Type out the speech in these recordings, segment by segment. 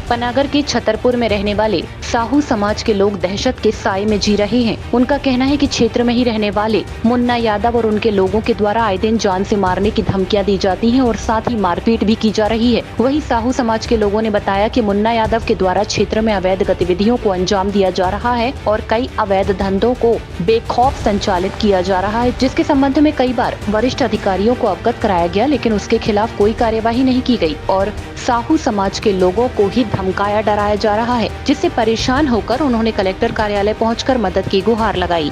पनागर के छतरपुर में रहने वाले साहू समाज के लोग दहशत के साए में जी रहे हैं। उनका कहना है कि क्षेत्र में ही रहने वाले मुन्ना यादव और उनके लोगों के द्वारा आए दिन जान से मारने की धमकियां दी जाती हैं और साथ ही मारपीट भी की जा रही है। वहीं साहू समाज के लोगों ने बताया कि मुन्ना यादव के द्वारा क्षेत्र में अवैध गतिविधियों को अंजाम दिया जा रहा है और कई अवैध धंधों को बेखौफ संचालित किया जा रहा है, जिसके संबंध में कई बार वरिष्ठ अधिकारियों को अवगत कराया गया, लेकिन उसके खिलाफ कोई कार्यवाही नहीं की गई और साहू समाज के लोगों को ही धमकाया डराया जा रहा है, जिससे परेशान होकर उन्होंने कलेक्टर कार्यालय पहुंचकर मदद की गुहार लगाई।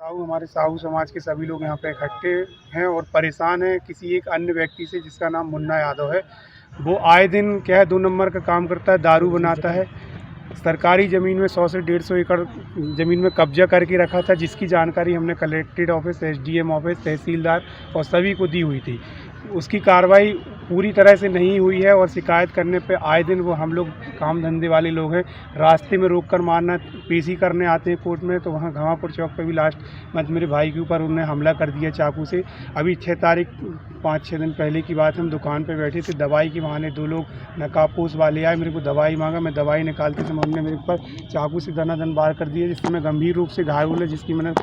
हमारे साहू समाज के सभी लोग यहाँ पे इकट्ठे हैं और परेशान हैं किसी एक अन्य व्यक्ति से जिसका नाम मुन्ना यादव है। वो आए दिन क्या है 2 नंबर का काम करता है, दारू बनाता है, सरकारी ज़मीन में 100 से 150 एकड़ ज़मीन में कब्जा करके रखा था, जिसकी जानकारी हमने कलेक्ट्रेट ऑफिस, एसडीएम ऑफिस, तहसीलदार और सभी को दी हुई थी। उसकी कार्रवाई पूरी तरह से नहीं हुई है और शिकायत करने पे आए दिन वो हम लोग काम धंधे वाले लोग हैं, रास्ते में रोककर मारना, पेशी करने आते हैं कोर्ट में। तो वहाँ घावापुर चौक पे भी लास्ट मंथ मेरे भाई के ऊपर उन्होंने हमला कर दिया चाकू से। अभी 6 तारीख 5-6 दिन पहले की बात है, हम दुकान पे बैठे थे, दवाई के बहाने 2 लोग नकाबपोश वाले आए, मेरे को दवाई मांगा, मैं दवाई निकालते समय हमने मेरे ऊपर चाकू से दनादन वार कर दिया, जिससे मैं गंभीर रूप से घायल हुआ, जिसकी मैंने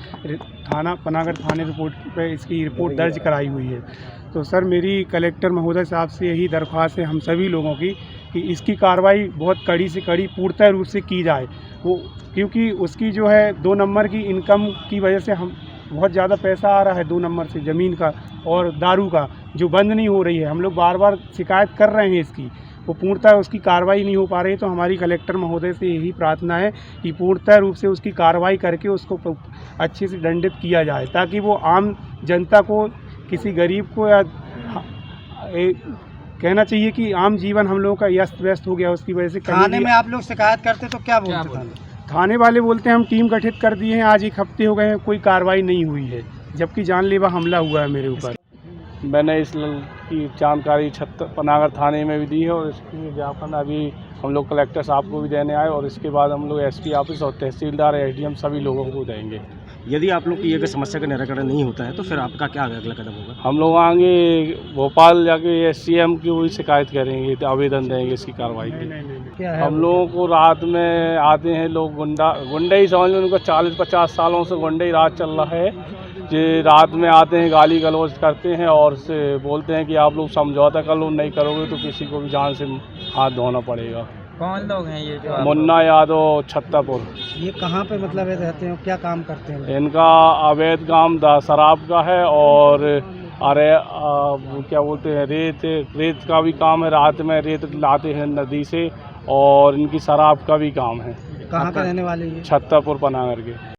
पनागर थाने रिपोर्ट पे इसकी रिपोर्ट दर्ज कराई हुई है। तो सर मेरी कलेक्टर महोदय साहब से यही दरख्वास्त है हम सभी लोगों की कि इसकी कार्रवाई बहुत कड़ी से कड़ी पूर्णतः रूप से की जाए। वो क्योंकि उसकी जो है 2 नंबर की इनकम की वजह से हम बहुत ज़्यादा पैसा आ रहा है 2 नंबर से, ज़मीन का और दारू का, जो बंद नहीं हो रही है। हम लोग बार बार शिकायत कर रहे हैं इसकी, वो पूर्णतः उसकी कार्रवाई नहीं हो पा रही। तो हमारी कलेक्टर महोदय से यही प्रार्थना है कि पूर्णतः रूप से उसकी कार्रवाई करके उसको अच्छे से दंडित किया जाए, ताकि वो आम जनता को, किसी गरीब को, या कहना चाहिए कि आम जीवन हम लोगों का अस्त व्यस्त हो गया उसकी वजह से। थाने में आप लोग शिकायत करते तो क्या बोलते? थाने वाले बोलते हैं हम टीम गठित कर दिए हैं, आज 1 हफ्ते हो गए हैं, कोई कार्रवाई नहीं हुई है, जबकि जानलेवा हमला हुआ है मेरे ऊपर। मैंने इस की जानकारी पनागर थाने में भी दी है और इसकी ज्ञापन अभी हम लोग कलेक्टर साहब को भी देने आए और इसके बाद हम लोग एसपी ऑफिस और तहसीलदार, एसडीएम सभी लोगों को देंगे। यदि आप लोग की अगर समस्या का निराकरण नहीं होता है तो फिर आपका क्या अगला कदम होगा? हम लोग आगे भोपाल जाके एसडीएम की वही शिकायत करेंगे, आवेदन देंगे इसकी कार्रवाई की। हम लोगों को रात में आते हैं लोग, गुंडे ही समझ लो, उनको 40-50 सालों से गुंडे ही रात चल रहा है, जो रात में आते हैं, गाली गलौज करते हैं और से बोलते हैं कि आप लोग समझौता कर लो, नहीं करोगे तो किसी को भी जान से हाथ धोना पड़ेगा। कौन लोग हैं ये जो? मुन्ना यादव, छतरपुर। ये कहाँ पे मतलब रहते हैं, क्या काम करते हैं? इनका अवैध काम शराब का है और क्या बोलते हैं, रेत का भी काम है, रात में रेत लाते हैं नदी से, और इनकी शराब का भी काम है। कहाँ के रहने वाले हैं? छतरपुर पनागर के।